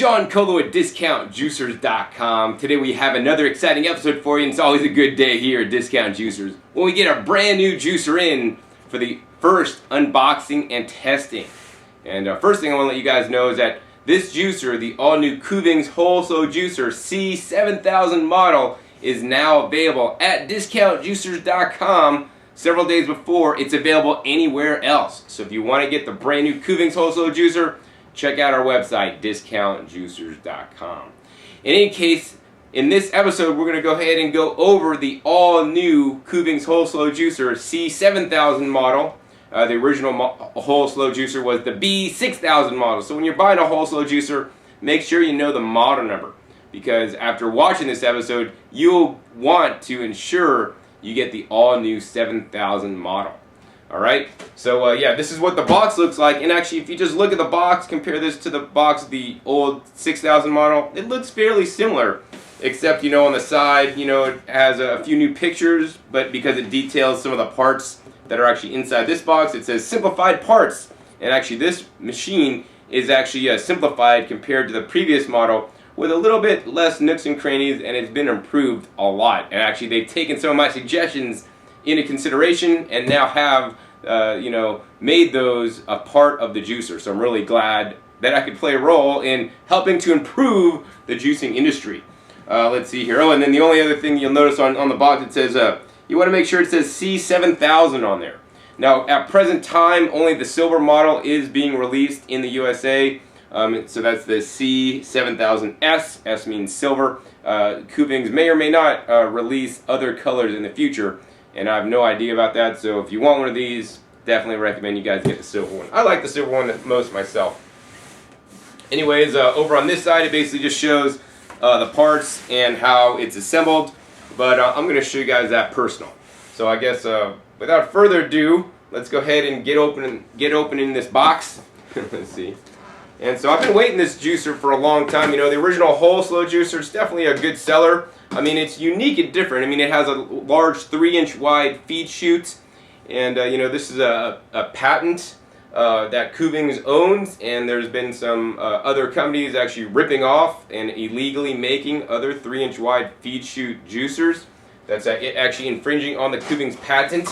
John Colo at discountjuicers.com. Today we have another exciting episode for you, and it's always a good day here at Discount Juicers when we get a brand new juicer in for the first unboxing and testing. And first thing I want to let you guys know is that this juicer, the all-new Kuvings Whole Slow juicer C7000 model, is now available at discountjuicers.com several days before it's available anywhere else. So if you want to get the brand new Kuvings Whole Slow juicer, check out our website, discountjuicers.com. In any case, in this episode, we're going to go ahead and go over the all-new Kuvings Whole Slow juicer C7000 model. The original Whole Slow juicer was the B6000 model. So when you're buying a Whole Slow juicer, make sure you know the model number, because after watching this episode, you'll want to ensure you get the all-new 7000 model. Alright, so yeah, this is what the box looks like, and actually if you just look at the box, compare this to the box of the old 6000 model, it looks fairly similar, except, you know, on the side, you know, it has a few new pictures, but because it details some of the parts that are actually inside this box, it says simplified parts, and actually this machine is actually simplified compared to the previous model, with a little bit less nooks and crannies, and it's been improved a lot. And actually they've taken some of my suggestions into consideration and now have you know, made those a part of the juicer. So I'm really glad that I could play a role in helping to improve the juicing industry. Let's see here. Oh, and then the only other thing you'll notice on the box, it says you want to make sure it says C7000 on there. Now at present time, only the silver model is being released in the USA. So that's the C7000S. S means silver. Kuvings may or may not release other colors in the future, and I have no idea about that. So if you want one of these, definitely recommend you guys get the silver one. I like the silver one the most myself. Anyways, over on this side, it basically just shows the parts and how it's assembled. But I'm going to show you guys that personal. So I guess without further ado, let's go ahead and get opening this box. Let's see. And so I've been waiting this juicer for a long time. You know, the original Whole Slow juicer is definitely a good seller. I mean, it's unique and different. I mean, it has a large 3-inch wide feed chute. And, you know, this is a patent that Kuvings owns. And there's been some other companies actually ripping off and illegally making other 3-inch wide feed chute juicers. That's actually infringing on the Kuvings patent.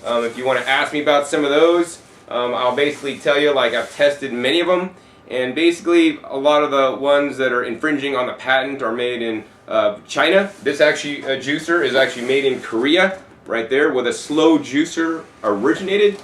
If you want to ask me about some of those, I'll basically tell you, like, I've tested many of them. And basically, a lot of the ones that are infringing on the patent are made in China. This actually juicer is actually made in Korea, right there, where the slow juicer originated.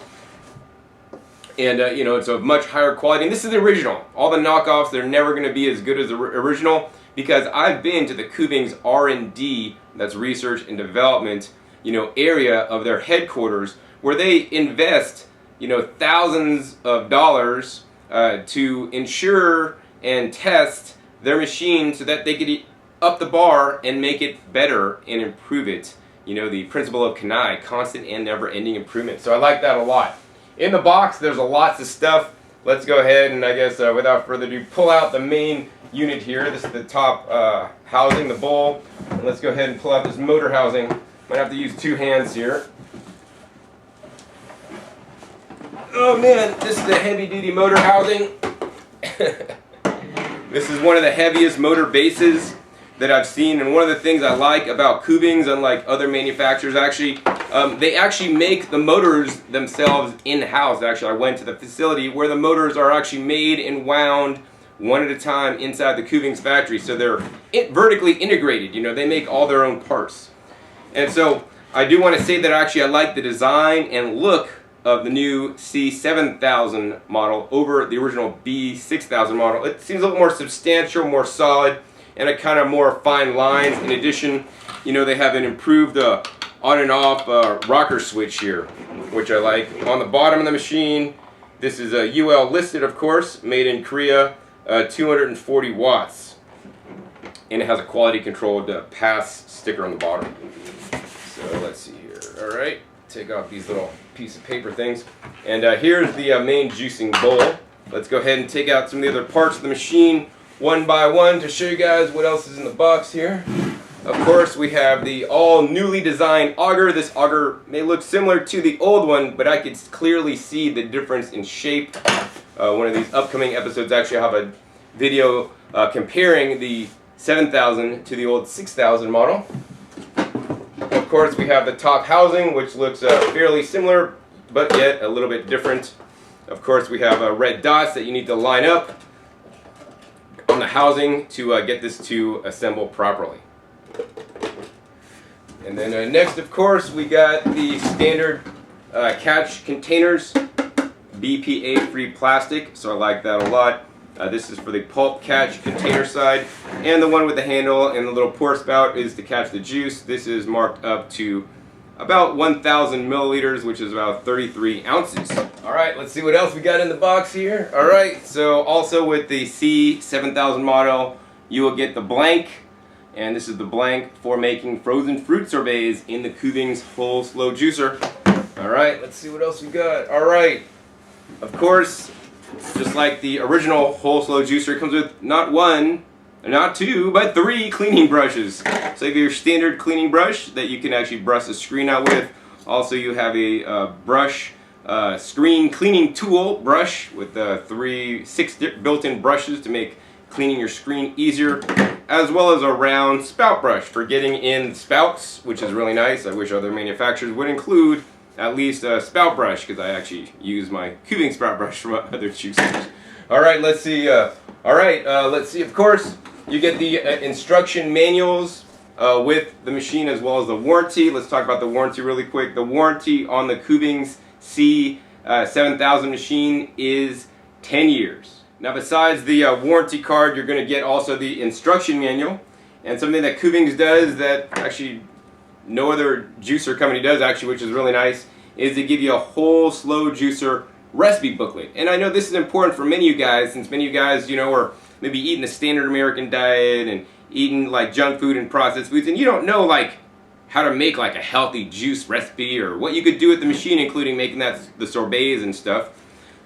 And you know, it's of much higher quality. And this is the original. All the knockoffs, they're never going to be as good as the original, because I've been to the Kuvings R&D, that's research and development, you know, area of their headquarters, where they invest, you know, thousands of dollars to ensure and test their machine so that they could up the bar and make it better and improve it. You know, the principle of Kanai, constant and never-ending improvement. So I like that a lot. In the box, there's lots of stuff. Let's go ahead and, I guess, without further ado, pull out the main unit here. This is the top housing, the bowl. And let's go ahead and pull out this motor housing. Might have to use two hands here. Oh man, this is the heavy-duty motor housing. This is one of the heaviest motor bases that I've seen, and one of the things I like about Kuvings, unlike other manufacturers, actually, they actually make the motors themselves in-house. Actually, I went to the facility where the motors are actually made and wound one at a time inside the Kuvings factory, so they're vertically integrated. You know, they make all their own parts. And so I do want to say that actually I like the design and look of the new C7000 model over the original B6000 model. It seems a little more substantial, more solid, and a kind of more fine lines. In addition, you know, they have an improved on and off rocker switch here, which I like. On the bottom of the machine, this is a UL listed, of course, made in Korea, 240 watts. And it has a quality controlled pass sticker on the bottom. So let's see here. All right. Take off these little piece of paper things, and here's the main juicing bowl. Let's go ahead and take out some of the other parts of the machine one by one to show you guys what else is in the box here. Of course, we have the all newly designed auger. This auger may look similar to the old one, but I could clearly see the difference in shape. One of these upcoming episodes actually have a video comparing the 7000 to the old 6000 model. Of course, we have the top housing, which looks fairly similar, but yet a little bit different. Of course, we have red dots that you need to line up on the housing to get this to assemble properly. And then next, of course, we got the standard catch containers, BPA-free plastic, so I like that a lot. This is for the pulp catch container side, and the one with the handle and the little pour spout is to catch the juice. This is marked up to about 1,000 milliliters, which is about 33 ounces. Alright, let's see what else we got in the box here. Alright, so also with the C7000 model, you will get the blank, and this is the blank for making frozen fruit sorbets in the Kuvings Whole Slow juicer. Alright, let's see what else we got. Alright, of course, just like the original Whole Slow juicer, it comes with not one, not two, but three cleaning brushes. So you have your standard cleaning brush that you can actually brush the screen out with. Also, you have a screen cleaning tool brush with six built-in brushes to make cleaning your screen easier, as well as a round spout brush for getting in spouts, which is really nice. I wish other manufacturers would include at least a spout brush, because I actually use my Kuvings spout brush from other juicers. Alright, let's see. Let's see. Of course, you get the instruction manuals with the machine, as well as the warranty. Let's talk about the warranty really quick. The warranty on the Kuvings C7000 machine is 10 years. Now, besides the warranty card, you're going to get also the instruction manual. And something that Kuvings does that actually no other juicer company does, actually, which is really nice, is they give you a whole slow juicer recipe booklet. And I know this is important for many of you guys, since many of you guys, are maybe eating the standard American diet and eating like junk food and processed foods, and you don't know like how to make like a healthy juice recipe or what you could do with the machine, including making the sorbets and stuff.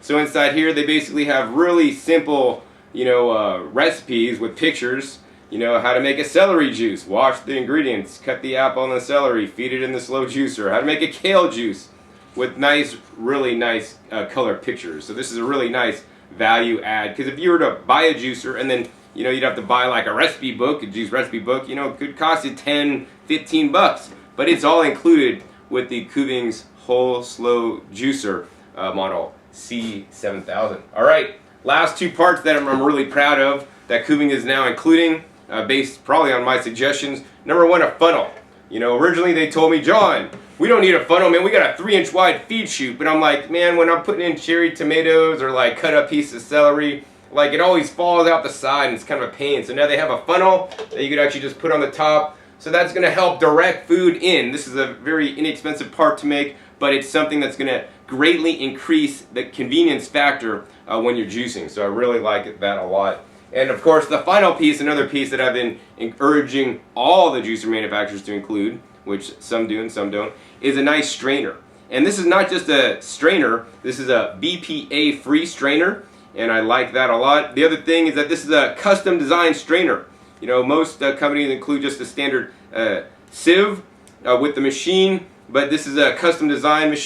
So inside here, they basically have really simple, recipes with pictures. How to make a celery juice, wash the ingredients, cut the apple and the celery, feed it in the slow juicer. How to make a kale juice with really nice color pictures. So this is a really nice value add, because if you were to buy a juicer and then you'd have to buy like a recipe book, a juice recipe book, it could cost you 10, 15 bucks. But it's all included with the Kuvings Whole Slow juicer model C7000. Alright, last two parts that I'm really proud of that Kuvings is now including, based probably on my suggestions. Number one, a funnel. Originally they told me, John, we don't need a funnel, man. We got a 3-inch wide feed chute. But I'm like, man, when I'm putting in cherry tomatoes or like cut up piece of celery, like it always falls out the side and it's kind of a pain. So now they have a funnel that you could actually just put on the top. So that's going to help direct food in. This is a very inexpensive part to make, but it's something that's going to greatly increase the convenience factor when you're juicing. So I really like that a lot. And of course, the final piece, another piece that I've been encouraging all the juicer manufacturers to include, which some do and some don't, is a nice strainer. And this is not just a strainer, this is a BPA-free strainer, and I like that a lot. The other thing is that this is a custom designed strainer. Most companies include just a standard sieve with the machine, but this is a custom designed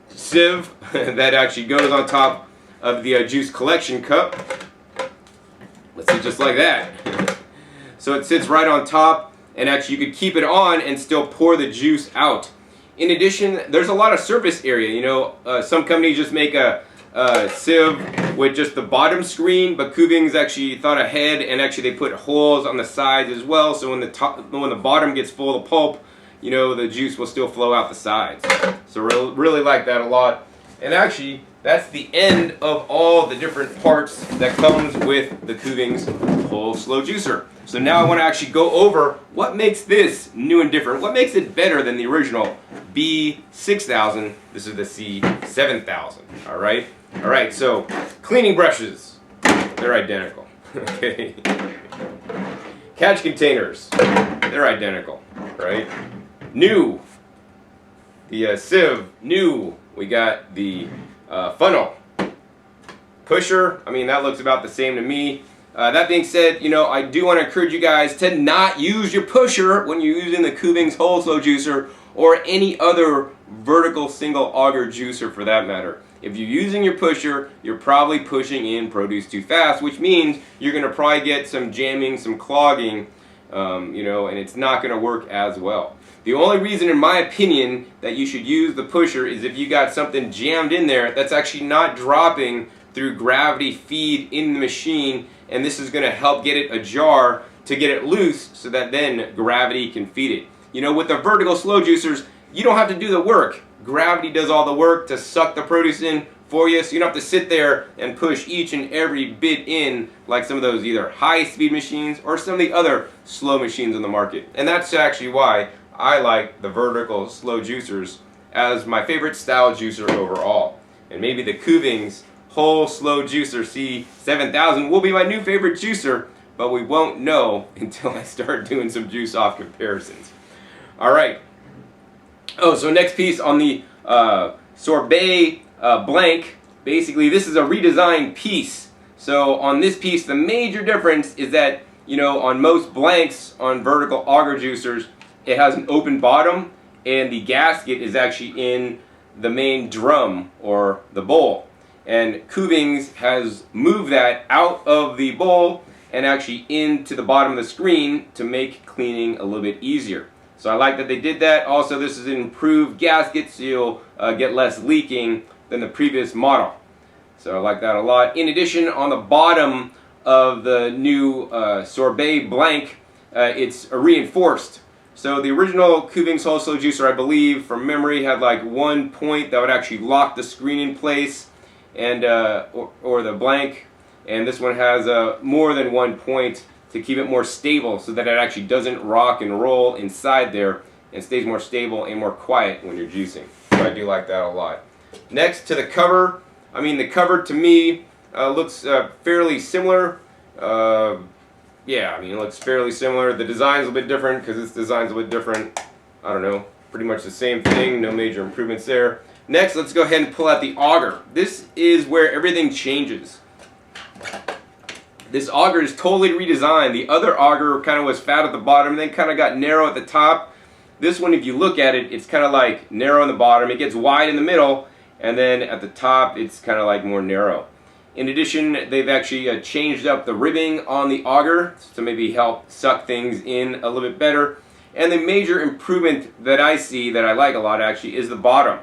sieve that actually goes on top of the juice collection cup. Let's see, just like that. So it sits right on top, and actually you could keep it on and still pour the juice out. In addition, there's a lot of surface area. Some companies just make a sieve with just the bottom screen, but Kuvings actually thought ahead, and actually they put holes on the sides as well, so when the bottom gets full of pulp, the juice will still flow out the sides. So really like that a lot. And actually, that's the end of all the different parts that comes with the Kuvings Whole Slow juicer. So now I want to actually go over what makes this new and different. What makes it better than the original B6000? This is the C7000. Alright, so cleaning brushes, they're identical. Okay. Catch containers, they're identical, right? New, the sieve, new. We got the funnel. Pusher, that looks about the same to me. That being said, I do want to encourage you guys to not use your pusher when you're using the Kuvings Whole Slow juicer or any other vertical single auger juicer for that matter. If you're using your pusher, you're probably pushing in produce too fast, which means you're going to probably get some jamming, some clogging, you know, and it's not going to work as well. The only reason, in my opinion, that you should use the pusher is if you got something jammed in there that's actually not dropping through gravity feed in the machine, and this is going to help get it ajar to get it loose so that then gravity can feed it. You know, with the vertical slow juicers, you don't have to do the work. Gravity does all the work to suck the produce in for you, so you don't have to sit there and push each and every bit in like some of those either high-speed machines or some of the other slow machines on the market. And that's actually why I like the vertical slow juicers as my favorite style juicer overall. And maybe the Kuvings Whole Slow Juicer C7000 will be my new favorite juicer, but we won't know until I start doing some juice off comparisons. Alright. Oh, so next piece on the sorbet blank, basically this is a redesigned piece. So on this piece, the major difference is that, you know, on most blanks on vertical auger juicers, it has an open bottom and the gasket is actually in the main drum or the bowl. And Kuvings has moved that out of the bowl and actually into the bottom of the screen to make cleaning a little bit easier. So I like that they did that. Also, this is an improved gasket, so you'll get less leaking than the previous model. So I like that a lot. In addition, on the bottom of the new sorbet blank, it's reinforced. So the original Kuvings Whole Slow Juicer, I believe, from memory, had like one point that would actually lock the screen in place, and or the blank. And this one has more than one point to keep it more stable so that it actually doesn't rock and roll inside there and stays more stable and more quiet when you're juicing. So I do like that a lot. Next to the cover, I mean the cover to me looks fairly similar. Yeah, I mean it looks fairly similar. The design's a bit different because this design's a bit different. I don't know, pretty much the same thing, no major improvements there. Next, let's go ahead and pull out the auger. This is where everything changes. This auger is totally redesigned. The other auger kind of was fat at the bottom and then kind of got narrow at the top. This one, if you look at it, it's kind of like narrow in the bottom. It gets wide in the middle, and then at the top, it's kind of like more narrow. In addition, they've actually changed up the ribbing on the auger to maybe help suck things in a little bit better. And the major improvement that I see, that I like a lot actually, is the bottom.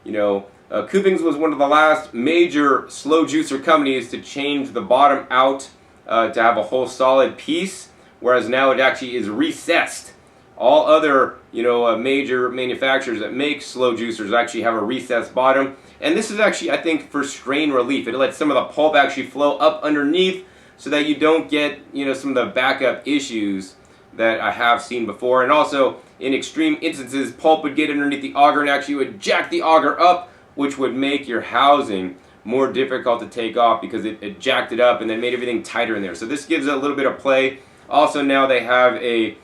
You know, Kuvings was one of the last major slow juicer companies to change the bottom out to have a whole solid piece, whereas now it actually is recessed. All other, you know, major manufacturers that make slow juicers actually have a recessed bottom, and this is actually, I think, for strain relief. It lets some of the pulp actually flow up underneath so that you don't get, you know, some of the backup issues that I have seen before. And also, in extreme instances, pulp would get underneath the auger and actually would jack the auger up, which would make your housing more difficult to take off because it jacked it up and then made everything tighter in there. So this gives it a little bit of play. Also, now they have a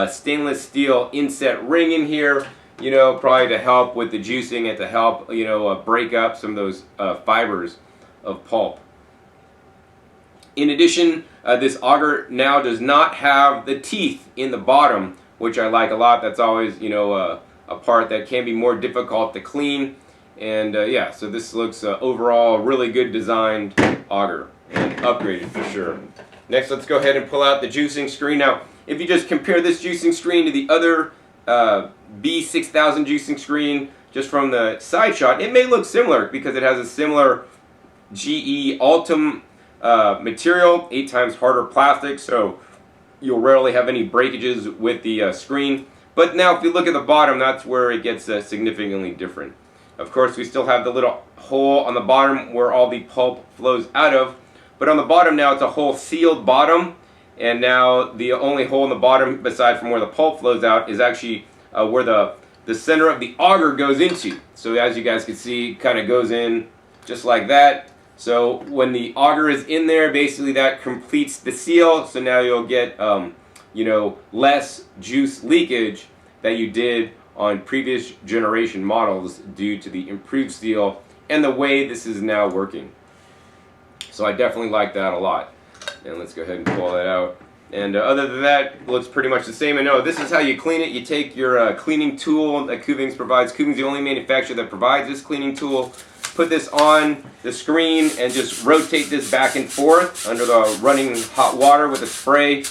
stainless steel inset ring in here, you know, probably to help with the juicing and to help, you know, break up some of those fibers of pulp. In addition, this auger now does not have the teeth in the bottom, which I like a lot. That's always, you know, a part that can be more difficult to clean. And yeah, so this looks overall really good designed auger and upgraded for sure. Next, let's go ahead and pull out the juicing screen. Now, if you just compare this juicing screen to the other B6000 juicing screen, just from the side shot, it may look similar because it has a similar GE Ultim material, 8 times harder plastic, so you'll rarely have any breakages with the screen. But now, if you look at the bottom, that's where it gets significantly different. Of course, we still have the little hole on the bottom where all the pulp flows out of, but on the bottom now it's a whole sealed bottom, and now the only hole in the bottom, aside from where the pulp flows out, is actually where the center of the auger goes into. So as you guys can see, it kind of goes in just like that. So when the auger is in there, basically that completes the seal, so now you'll get you know, less juice leakage that you did on previous generation models due to the improved seal and the way this is now working. So I definitely like that a lot. And let's go ahead and pull that out. And other than that, it looks pretty much the same. And no, this is how you clean it. You take your cleaning tool that Kuvings provides. Kuvings is the only manufacturer that provides this cleaning tool. put this on the screen and just rotate this back and forth under the running hot water with a spray,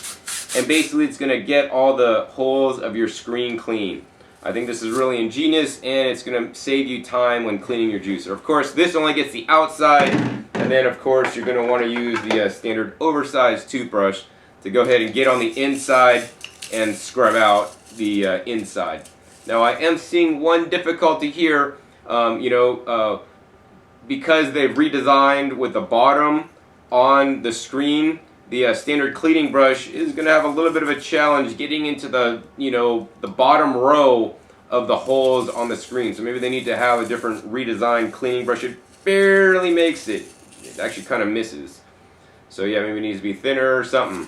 and basically it's going to get all the holes of your screen clean. I think this is really ingenious, and it's going to save you time when cleaning your juicer. Of course, this only gets the outside, and then of course you're going to want to use the standard oversized toothbrush to go ahead and get on the inside and scrub out the inside. Now I am seeing one difficulty here, because they've redesigned with the bottom on the screen. The standard cleaning brush is going to have a little bit of a challenge getting into the the bottom row of the holes on the screen. So maybe they need to have a different redesigned cleaning brush. It barely makes it. It actually kind of misses. So yeah, maybe it needs to be thinner or something.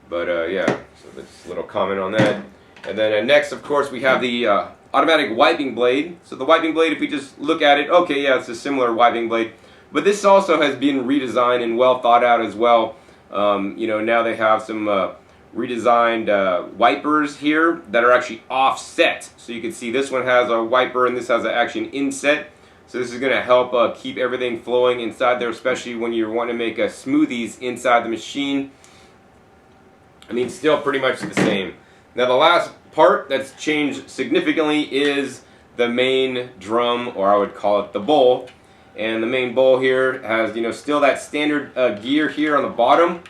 But yeah, so that's a little comment on that. And then next, of course, we have the automatic wiping blade. So the wiping blade, if we just look at it, okay, yeah, it's a similar wiping blade. But this also has been redesigned and well thought out as well. Now they have some redesigned wipers here that are actually offset. So you can see this one has a wiper and this has actually an inset. So this is going to help keep everything flowing inside there, especially when you want to make smoothies inside the machine. I mean, still pretty much the same. Now the last part that's changed significantly is the main drum, or I would call it the bowl. And the main bowl here has, still that standard gear here on the bottom,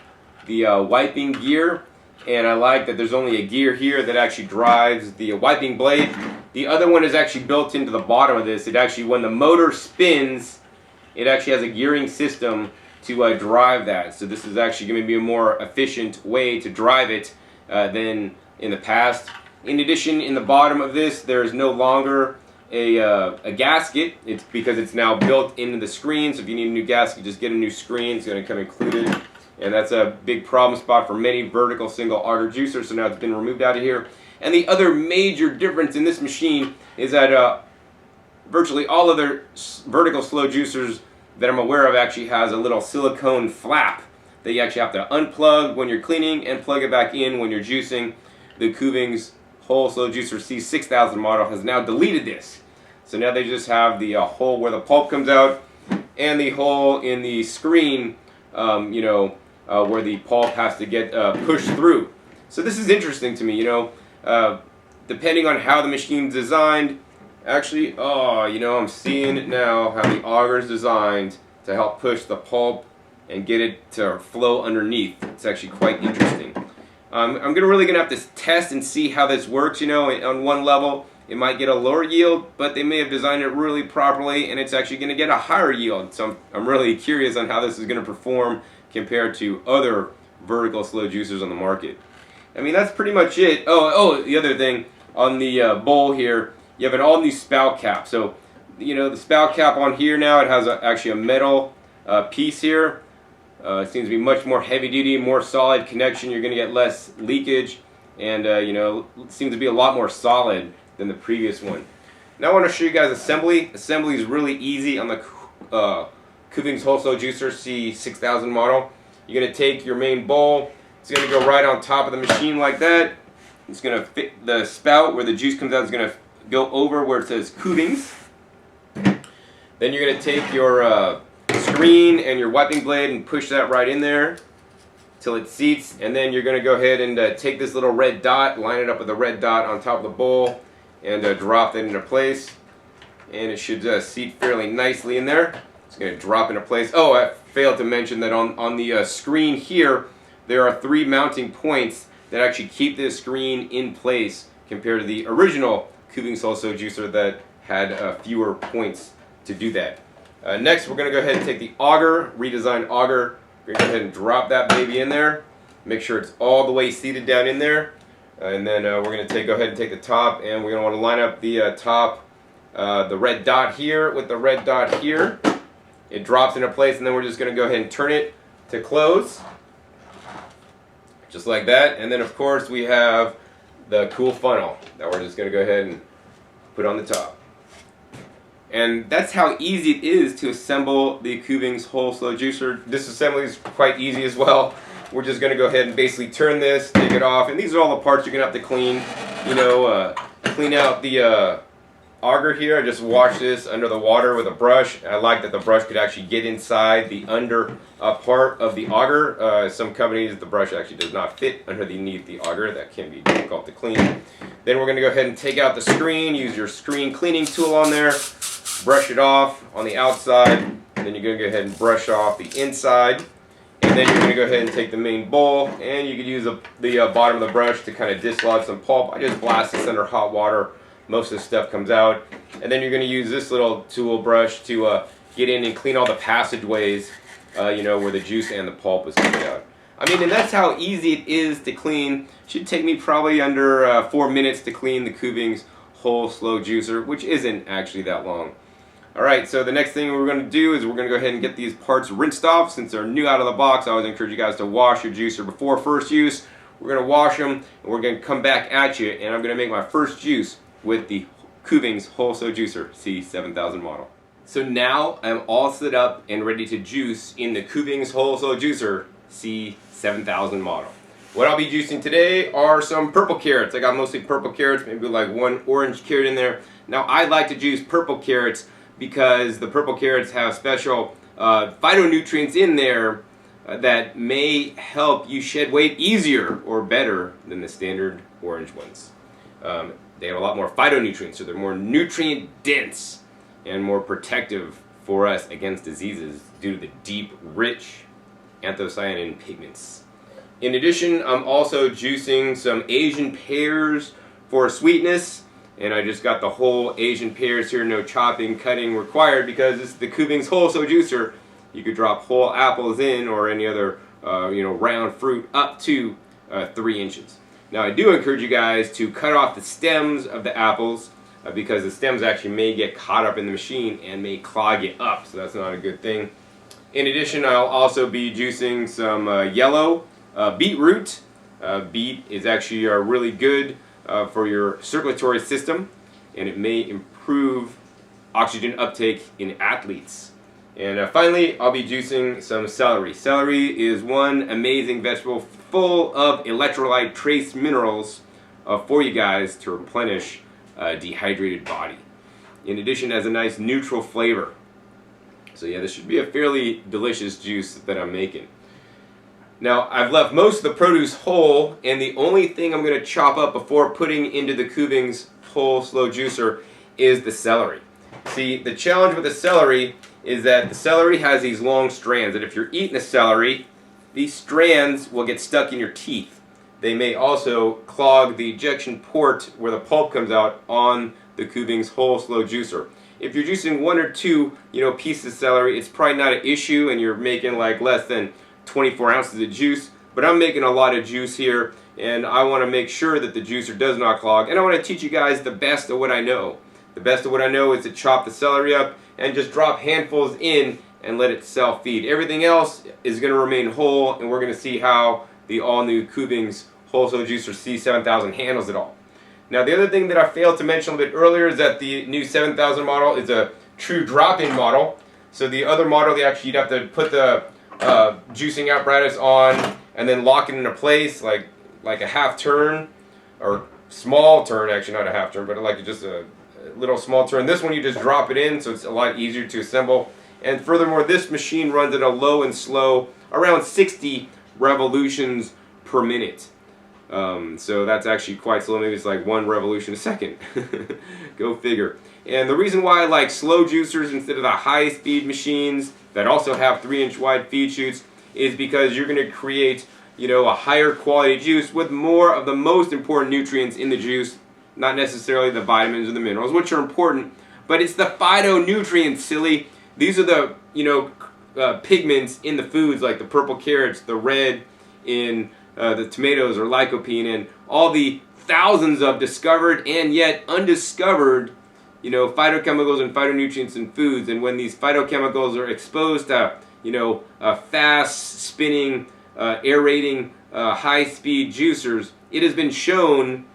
the wiping gear. And I like that there's only a gear here that actually drives the wiping blade. The other one is actually built into the bottom of this. It actually, when the motor spins, it actually has a gearing system to drive that. So this is actually going to be a more efficient way to drive it than in the past. In addition, in the bottom of this, there is no longer a gasket. It's because it's now built into the screen. So if you need a new gasket, just get a new screen. It's going to come included. And that's a big problem spot for many vertical single auger juicers. So now it's been removed out of here. And the other major difference in this machine is that virtually all other vertical slow juicers that I'm aware of actually has a little silicone flap that you actually have to unplug when you're cleaning and plug it back in when you're juicing. The Kuvings Whole Slow Juicer C6000 model has now deleted this. So now they just have the hole where the pulp comes out and the hole in the screen, where the pulp has to get pushed through. So this is interesting to me, depending on how the machine's designed. Actually, I'm seeing it now, how the auger is designed to help push the pulp and get it to flow underneath. It's actually quite interesting. I'm really going to have to test and see how this works. On one level, it might get a lower yield, but they may have designed it really properly, and it's actually going to get a higher yield. So I'm really curious on how this is going to perform compared to other vertical slow juicers on the market. I mean, that's pretty much it. The other thing, on the bowl here, you have an all-new spout cap. So, the spout cap on here now, it has actually a metal piece here. It seems to be much more heavy-duty, more solid connection. You're going to get less leakage, and it seems to be a lot more solid than the previous one. Now I want to show you guys assembly. Assembly is really easy on the Kuvings Whole Slow Juicer C6000 model. You're going to take your main bowl. It's going to go right on top of the machine like that. It's going to fit the spout where the juice comes out. It's going to go over where it says Kuvings. Then you're going to take your screen and your wiping blade and push that right in there till it seats. And then you're going to go ahead and take this little red dot, line it up with the red dot on top of the bowl, and drop that into place. And it should seat fairly nicely in there. It's going to drop into place. Oh, I failed to mention that on the screen here, there are 3 mounting points that actually keep this screen in place compared to the original Kuvings Whole Slow Juicer that had fewer points to do that. Next, we're going to go ahead and take the auger, redesigned auger. We're going to go ahead and drop that baby in there. Make sure it's all the way seated down in there. And then we're going to go ahead and take the top, and we're going to want to line up the top, the red dot here with the red dot here. It drops into place, and then we're just going to go ahead and turn it to close. Just like that. And then, of course, we have the cool funnel that we're just going to go ahead and put on the top. And that's how easy it is to assemble the Kuvings Whole Slow Juicer. This assembly is quite easy as well. We're just going to go ahead and basically turn this, take it off, and these are all the parts you're going to have to clean. Clean out the auger here. I just washed this under the water with a brush. I like that the brush could actually get inside the under part of the auger. Some companies, the brush actually does not fit underneath the auger. That can be difficult to clean. Then we're going to go ahead and take out the screen. Use your screen cleaning tool on there. Brush it off on the outside. And then you're going to go ahead and brush off the inside. And then you're going to go ahead and take the main bowl, and you could use the bottom of the brush to kind of dislodge some pulp. I just blast this under hot water. Most of the stuff comes out. And then you're going to use this little tool brush to get in and clean all the passageways, you know, where the juice and the pulp is coming out. I mean, and that's how easy it is to clean. Should take me probably under 4 minutes to clean the Kuvings Whole Slow juicer, which isn't actually that long. Alright, so the next thing we're going to do is we're going to go ahead and get these parts rinsed off. Since they're new out of the box, I always encourage you guys to wash your juicer before first use. We're going to wash them, and we're going to come back at you, and I'm going to make my first juice with the Kuvings Whole Slow juicer, C7000 model. So now I'm all set up and ready to juice in the Kuvings Whole Slow juicer, C7000 model. What I'll be juicing today are some purple carrots. I got mostly purple carrots, maybe like one orange carrot in there. Now I like to juice purple carrots because the purple carrots have special phytonutrients in there that may help you shed weight easier or better than the standard orange ones. They have a lot more phytonutrients, so they're more nutrient dense and more protective for us against diseases due to the deep, rich anthocyanin pigments. In addition, I'm also juicing some Asian pears for sweetness. And I just got the whole Asian pears here, no chopping, cutting required, because this is the Kuvings Whole Slow juicer. You could drop whole apples in, or any other round fruit up to 3 inches. Now I do encourage you guys to cut off the stems of the apples because the stems actually may get caught up in the machine and may clog it up, so that's not a good thing. In addition, I'll also be juicing some yellow beetroot. Beet is actually really good for your circulatory system, and it may improve oxygen uptake in athletes. And finally, I'll be juicing some celery. Celery is one amazing vegetable full of electrolyte trace minerals for you guys to replenish a dehydrated body. In addition, it has a nice neutral flavor. So yeah, this should be a fairly delicious juice that I'm making. Now, I've left most of the produce whole, and the only thing I'm going to chop up before putting into the Kuvings Whole Slow juicer is the celery. See, the challenge with the celery is that the celery has these long strands, and if you're eating a celery, these strands will get stuck in your teeth. They may also clog the ejection port where the pulp comes out on the Kuvings Whole Slow juicer. If you're juicing 1 or 2, pieces of celery, it's probably not an issue, and you're making like less than 24 ounces of juice. But I'm making a lot of juice here, and I want to make sure that the juicer does not clog. And I want to teach you guys the best of what I know. The best of what I know is to chop the celery up and just drop handfuls in and let it self-feed. Everything else is going to remain whole, and we're going to see how the all-new Kuvings Whole Slow juicer C7000 handles it all. Now, the other thing that I failed to mention a bit earlier is that the new 7000 model is a true drop-in model. So the other model, you'd have to put the juicing apparatus on and then lock it into place like a half turn, or small turn, actually not a half turn, but like just a little small turn. This one you just drop it in, so it's a lot easier to assemble. And furthermore, this machine runs at a low and slow, around 60 revolutions per minute. So that's actually quite slow. Maybe it's like 1 revolution a second. Go figure. And the reason why I like slow juicers instead of the high-speed machines that also have 3-inch wide feed chutes is because you're going to create, a higher quality juice with more of the most important nutrients in the juice, not necessarily the vitamins or the minerals, which are important, but it's the phytonutrients, silly. These are the, pigments in the foods, like the purple carrots, the red in the tomatoes or lycopene, and all the thousands of discovered and yet undiscovered phytochemicals and phytonutrients in foods. And when these phytochemicals are exposed to fast spinning, aerating, high speed juicers, it has been shown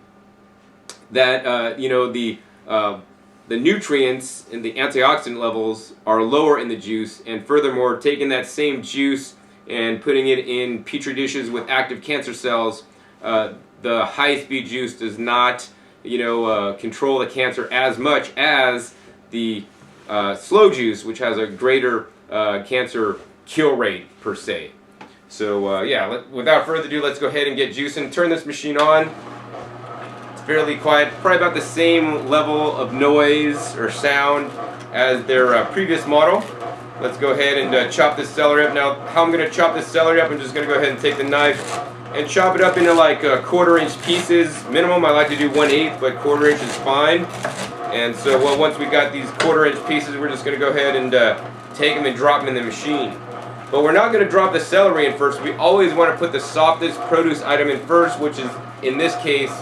that the nutrients and the antioxidant levels are lower in the juice. And furthermore, taking that same juice and putting it in petri dishes with active cancer cells, the high-speed juice does not control the cancer as much as the slow juice, which has a greater cancer kill rate per se. So yeah, without further ado, let's go ahead and get juicing. Turn this machine on. It's fairly quiet, probably about the same level of noise or sound as their previous model. Let's go ahead and chop this celery up. Now, how I'm going to chop this celery up, I'm just going to go ahead and take the knife and chop it up into like 1/4 inch pieces. Minimum, I like to do 1/8, but 1/4 inch is fine. And so, well, once we got these 1/4 inch pieces, we're just going to go ahead and take them and drop them in the machine. But we're not going to drop the celery in first. We always want to put the softest produce item in first, which is, in this case,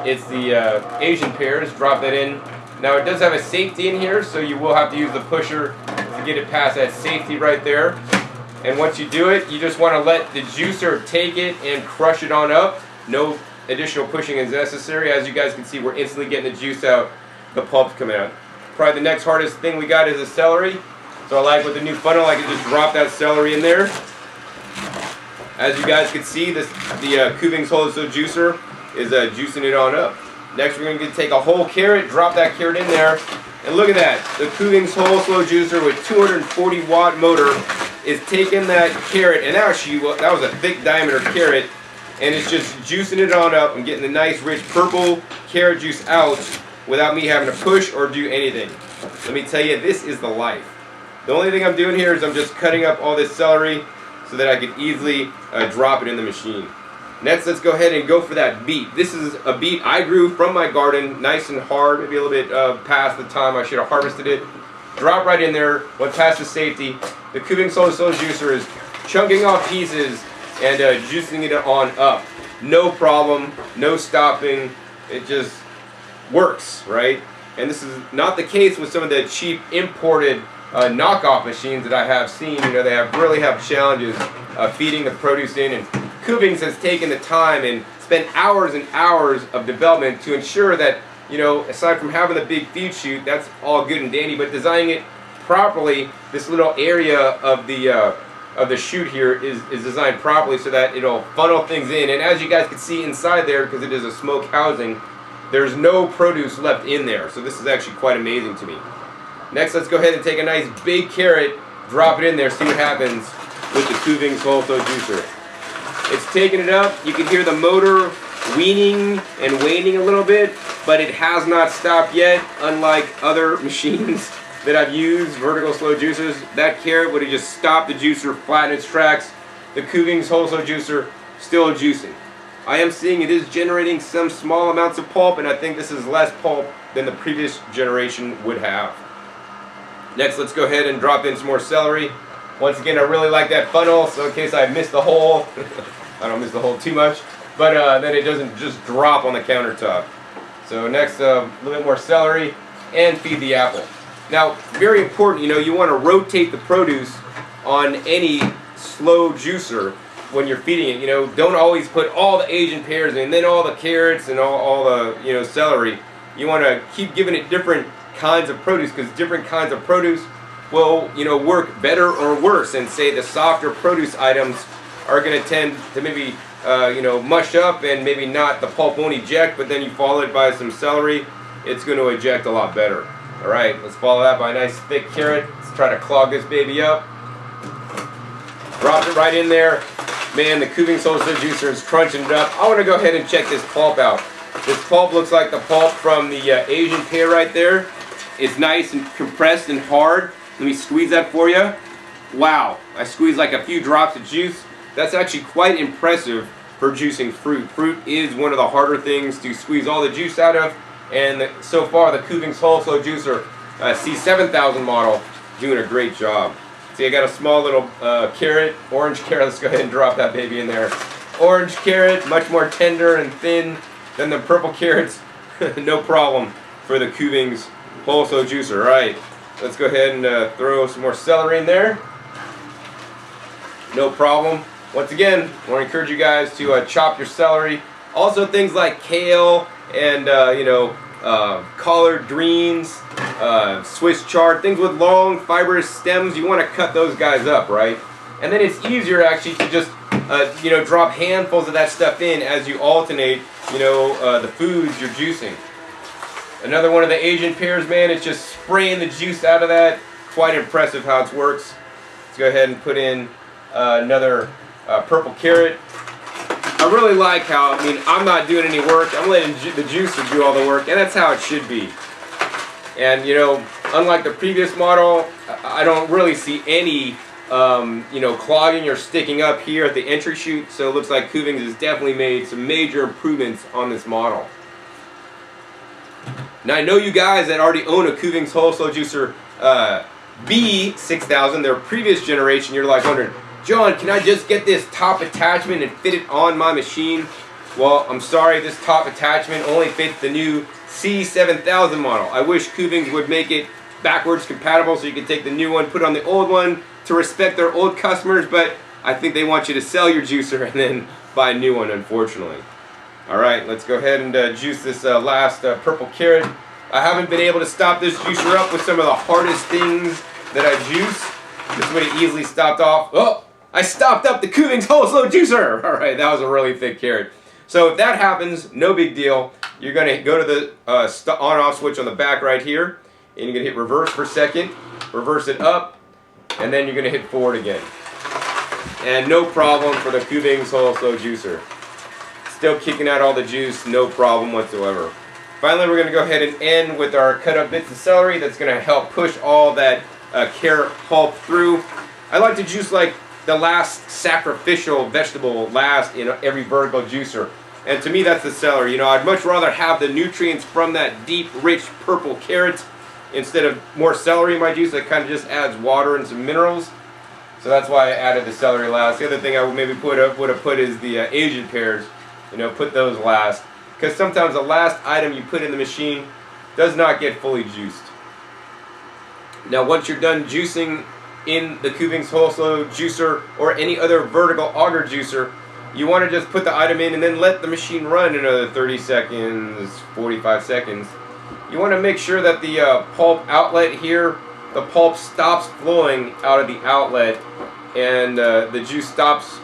it's the Asian pears. Drop that in. Now, it does have a safety in here, so you will have to use the pusher to get it past that safety right there. And once you do it, you just want to let the juicer take it and crush it on up. No additional pushing is necessary. As you guys can see, we're instantly getting the juice out. The pulp's coming out. Probably the next hardest thing we got is the celery. So I like with the new funnel, I can just drop that celery in there. As you guys can see, the Kuvings Whole Slow juicer is juicing it on up. Next, we're going to take a whole carrot, drop that carrot in there, and look at that. The Kuvings Whole Slow juicer with 240 watt motor is taking that carrot, and actually, that was a thick diameter carrot, and it's just juicing it on up and getting the nice rich purple carrot juice out without me having to push or do anything. Let me tell you, this is the life. The only thing I'm doing here is I'm just cutting up all this celery so that I can easily drop it in the machine. Next, let's go ahead and go for that beet. This is a beet I grew from my garden, nice and hard, maybe a little bit past the time I should have harvested it. Drop right in there, went past the safety. The Kuvings Whole Slow juicer is chunking off pieces and juicing it on up. No problem, no stopping, it just works, right? And this is not the case with some of the cheap imported knockoff machines that I have seen. They really have challenges feeding the produce in, and Kuvings has taken the time and spent hours and hours of development to ensure that, aside from having the big feed chute, that's all good and dandy, but designing it properly, this little area of the chute here is designed properly so that it'll funnel things in. And as you guys can see inside there, because it is a smoke housing, there's no produce left in there. So this is actually quite amazing to me. Next, let's go ahead and take a nice big carrot, drop it in there, see what happens with the Kuvings Whole Slow juicer. It's taking it up. You can hear the motor weaning and waning a little bit, but it has not stopped yet, unlike other machines that I've used, vertical slow juicers. That carrot would have just stopped the juicer flat in its tracks. The Kuvings Whole Slow juicer still juicing. I am seeing it is generating some small amounts of pulp, and I think this is less pulp than the previous generation would have. Next, let's go ahead and drop in some more celery. Once again, I really like that funnel, so in case I miss the hole, I don't miss the hole too much, but then it doesn't just drop on the countertop. So next, a little bit more celery, and feed the apple. Now, very important, you want to rotate the produce on any slow juicer when you're feeding it. Don't always put all the Asian pears in, and then all the carrots and all the celery. You want to keep giving it different kinds of produce, because different kinds of produce will work better or worse. And say the softer produce items are going to tend to maybe mush up, and maybe not, the pulp won't eject, but then you follow it by some celery, it's going to eject a lot better. Alright, let's follow that by a nice thick carrot. Let's try to clog this baby up. Drop it right in there. Man, the Kuvings Whole Slow juicer is crunching it up. I want to go ahead and check this pulp out. This pulp looks like the pulp from the Asian pear right there. It's nice and compressed and hard. Let me squeeze that for you. Wow, I squeezed like a few drops of juice. That's actually quite impressive for juicing fruit. Fruit is one of the harder things to squeeze all the juice out of, and so far the Kuvings Whole Slow juicer C7000 model doing a great job. See, I got a small little carrot, orange carrot. Let's go ahead and drop that baby in there. Orange carrot, much more tender and thin than the purple carrots. No problem for the Kuvings Whole Slow juicer. All right, let's go ahead and throw some more celery in there. No problem. Once again, I want to encourage you guys to chop your celery. Also, things like kale and collard greens, Swiss chard, things with long fibrous stems. You want to cut those guys up, right? And then it's easier actually to just drop handfuls of that stuff in as you alternate the foods you're juicing. Another one of the Asian pears, man. It's just spraying the juice out of that. Quite impressive how it works. Let's go ahead and put in another purple carrot. I really like how, I mean, I'm not doing any work. I'm letting the juicer do all the work, and that's how it should be. And, you know, unlike the previous model, I don't really see any, you know, clogging or sticking up here at the entry chute. So it looks like Kuvings has definitely made some major improvements on this model. Now, I know you guys that already own a Kuvings Whole Slow Juicer B6000, their previous generation, you're like wondering, John, can I just get this top attachment and fit it on my machine? Well, I'm sorry, this top attachment only fits the new C7000 model. I wish Kuvings would make it backwards compatible so you can take the new one, put on the old one to respect their old customers, but I think they want you to sell your juicer and then buy a new one, unfortunately. Alright, let's go ahead and juice this last purple carrot. I haven't been able to stop this juicer up with some of the hardest things that I juice. This would have easily stopped off. Oh, I stopped up the Kuvings Whole Slow Juicer! Alright, that was a really thick carrot. So if that happens, no big deal. You're going to go to the on-off switch on the back right here, and you're going to hit reverse for a second, reverse it up, and then you're going to hit forward again. And no problem for the Kuvings Whole Slow Juicer. Still kicking out all the juice, no problem whatsoever. Finally, we're going to go ahead and end with our cut up bits of celery. That's going to help push all that carrot pulp through. I like to juice like the last sacrificial vegetable last in every vertical juicer. And to me, that's the celery. You know, I'd much rather have the nutrients from that deep, rich purple carrot instead of more celery in my juice that kind of just adds water and some minerals. So that's why I added the celery last. The other thing I would maybe would have put is the Asian pears. You know, put those last. Because sometimes the last item you put in the machine does not get fully juiced. Now once you're done juicing in the Kuvings Whole Slow Juicer or any other vertical auger juicer, you want to just put the item in and then let the machine run another 30 seconds, 45 seconds. You want to make sure that the pulp outlet here, the pulp stops flowing out of the outlet and the juice stops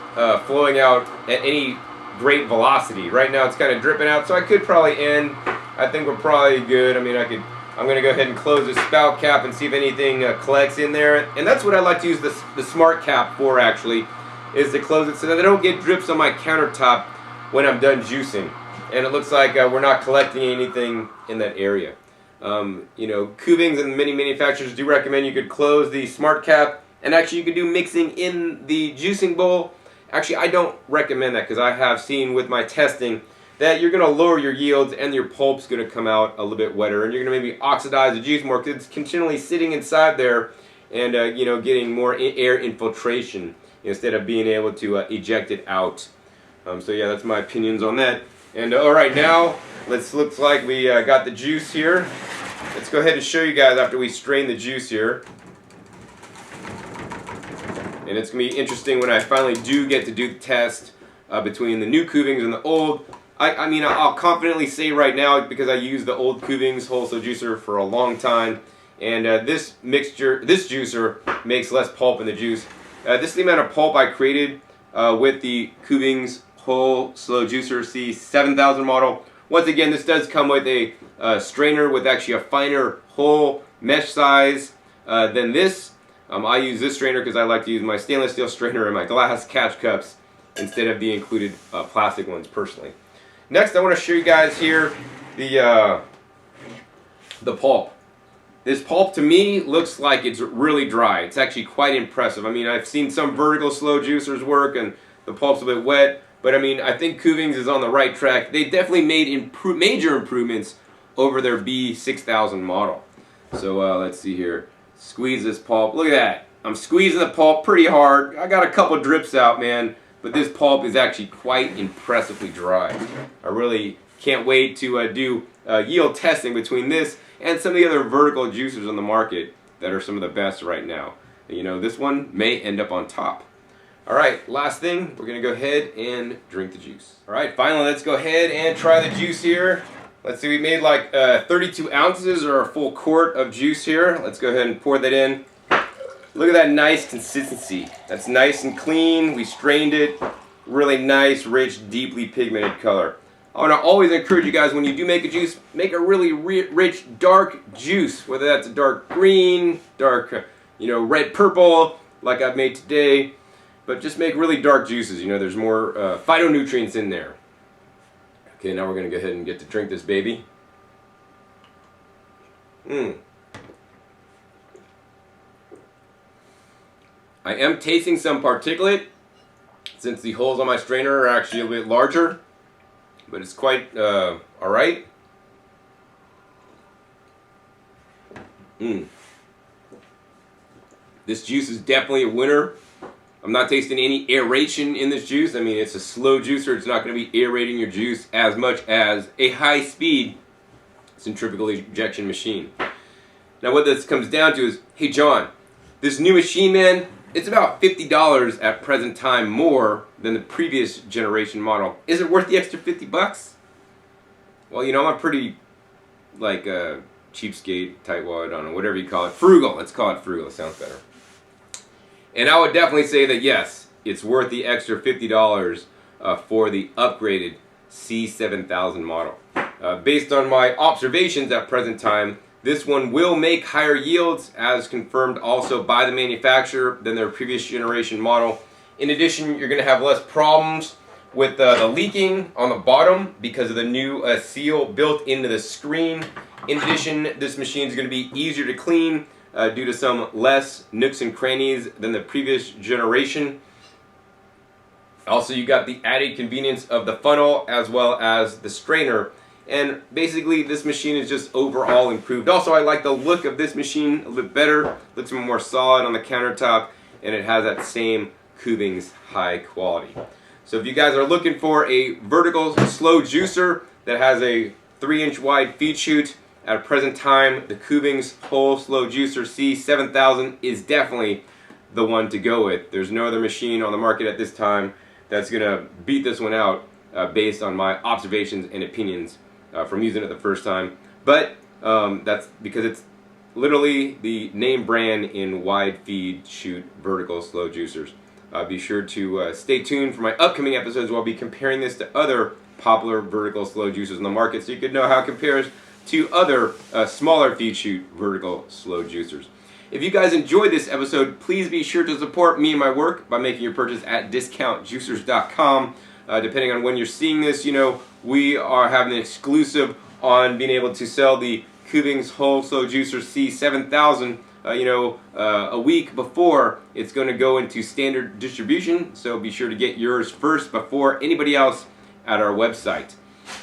flowing out at any great velocity. Right now it's kind of dripping out, so I could probably end. I think we're probably good. I mean, I'm going to go ahead and close the spout cap and see if anything collects in there. And that's what I like to use the smart cap for, actually, is to close it so that I don't get drips on my countertop when I'm done juicing. And it looks like we're not collecting anything in that area. You know, Kuvings and many manufacturers do recommend you could close the smart cap, and actually you could do mixing in the juicing bowl. Actually, I don't recommend that because I have seen with my testing that you're going to lower your yields and your pulp's going to come out a little bit wetter, and you're going to maybe oxidize the juice more because it's continually sitting inside there and you know, getting more air infiltration instead of being able to eject it out. So yeah, that's my opinions on that. And alright, now looks like we got the juice here. Let's go ahead and show you guys after we strain the juice here. And it's going to be interesting when I finally do get to do the test between the new Kuvings and the old. I mean, I'll confidently say right now, because I used the old Kuvings Whole Slow Juicer for a long time, and this juicer makes less pulp in the juice. This is the amount of pulp I created with the Kuvings Whole Slow Juicer C7000 model. Once again, this does come with a strainer with actually a finer hole mesh size than this. I use this strainer because I like to use my stainless steel strainer in my glass catch cups instead of the included plastic ones personally. Next, I want to show you guys here the pulp. This pulp to me looks like it's really dry. It's actually quite impressive. I mean, I've seen some vertical slow juicers work and the pulp's a bit wet, but I mean, I think Kuvings is on the right track. They definitely made major improvements over their B6000 model. So let's see here. Squeeze this pulp. Look at that. I'm squeezing the pulp pretty hard. I got a couple drips out, man, but this pulp is actually quite impressively dry. I really can't wait to do yield testing between this and some of the other vertical juicers on the market that are some of the best right now. You know, this one may end up on top. Alright, last thing, we're going to go ahead and drink the juice. Alright, finally let's go ahead and try the juice here. Let's see, we made like 32 ounces or a full quart of juice here. Let's go ahead and pour that in. Look at that nice consistency. That's nice and clean. We strained it. Really nice, rich, deeply pigmented color. I want to always encourage you guys, when you do make a juice, make a really rich, dark juice, whether that's a dark green, dark, red purple, like I've made today. But just make really dark juices. There's more phytonutrients in there. Okay, now we're going to go ahead and get to drink this baby. I am tasting some particulate, since the holes on my strainer are actually a bit larger. But it's quite alright. This juice is definitely a winner. I'm not tasting any aeration in this juice. I mean, it's a slow juicer. It's not going to be aerating your juice as much as a high-speed centrifugal ejection machine. Now, what this comes down to is, hey, John, this new machine, man, it's about $50 at present time more than the previous generation model. Is it worth the extra 50 bucks? Well, I'm a pretty, cheapskate, tightwad, I don't know, whatever you call it. Frugal. Let's call it frugal. It sounds better. And I would definitely say that, yes, it's worth the extra $50 for the upgraded C7000 model. Based on my observations at present time, this one will make higher yields, as confirmed also by the manufacturer, than their previous generation model. In addition, you're going to have less problems with the leaking on the bottom because of the new seal built into the screen. In addition, this machine is going to be easier to clean due to some less nooks and crannies than the previous generation. Also, you got the added convenience of the funnel as well as the strainer. And basically, this machine is just overall improved. Also, I like the look of this machine a little bit better. Looks more solid on the countertop, and it has that same Kuvings high quality. So if you guys are looking for a vertical slow juicer that has a 3-inch wide feed chute, at present time, the Kuvings Whole Slow Juicer C7000 is definitely the one to go with. There's no other machine on the market at this time that's going to beat this one out based on my observations and opinions from using it the first time. But that's because it's literally the name brand in wide feed chute vertical slow juicers. Be sure to stay tuned for my upcoming episodes where I'll be comparing this to other popular vertical slow juicers in the market, so you can know how it compares to other smaller feed chute vertical slow juicers. If you guys enjoyed this episode, please be sure to support me and my work by making your purchase at discountjuicers.com. Depending on when you're seeing this, we are having an exclusive on being able to sell the Kuvings Whole Slow Juicer C7000 a week before it's going to go into standard distribution, so be sure to get yours first before anybody else at our website.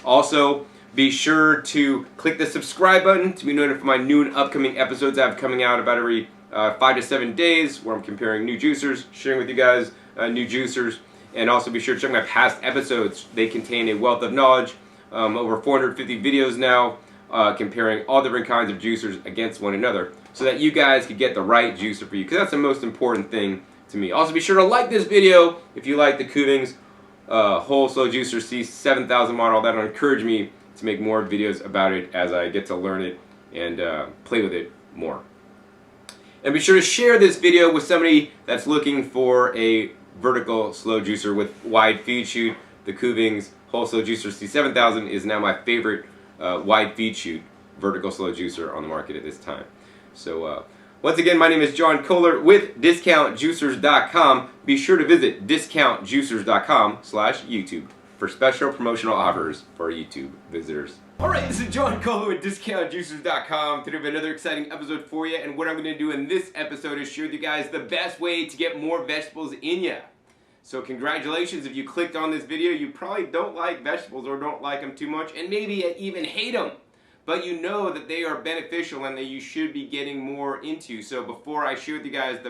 Also, be sure to click the subscribe button to be notified for my new and upcoming episodes I have coming out about every 5 to 7 days, where I'm comparing new juicers, sharing with you guys new juicers, and also be sure to check my past episodes. They contain a wealth of knowledge, over 450 videos now, comparing all different kinds of juicers against one another, so that you guys can get the right juicer for you, because that's the most important thing to me. Also, be sure to like this video if you like the Kuvings Whole Slow Juicer C7000 model. That'll encourage me to make more videos about it as I get to learn it and play with it more. And be sure to share this video with somebody that's looking for a vertical slow juicer with wide feed chute. The Kuvings Whole Slow Juicer C7000 is now my favorite wide feed chute vertical slow juicer on the market at this time. So once again, my name is John Kohler with discountjuicers.com. Be sure to visit discountjuicers.com/YouTube for special promotional offers for our YouTube visitors. Alright, this is John Kohler with discountjuicers.com. Today we have another exciting episode for you, and what I'm going to do in this episode is share with you guys the best way to get more vegetables in ya. So congratulations, if you clicked on this video, you probably don't like vegetables or don't like them too much, and maybe you even hate them. But you know that they are beneficial and that you should be getting more into. So before I share with you guys the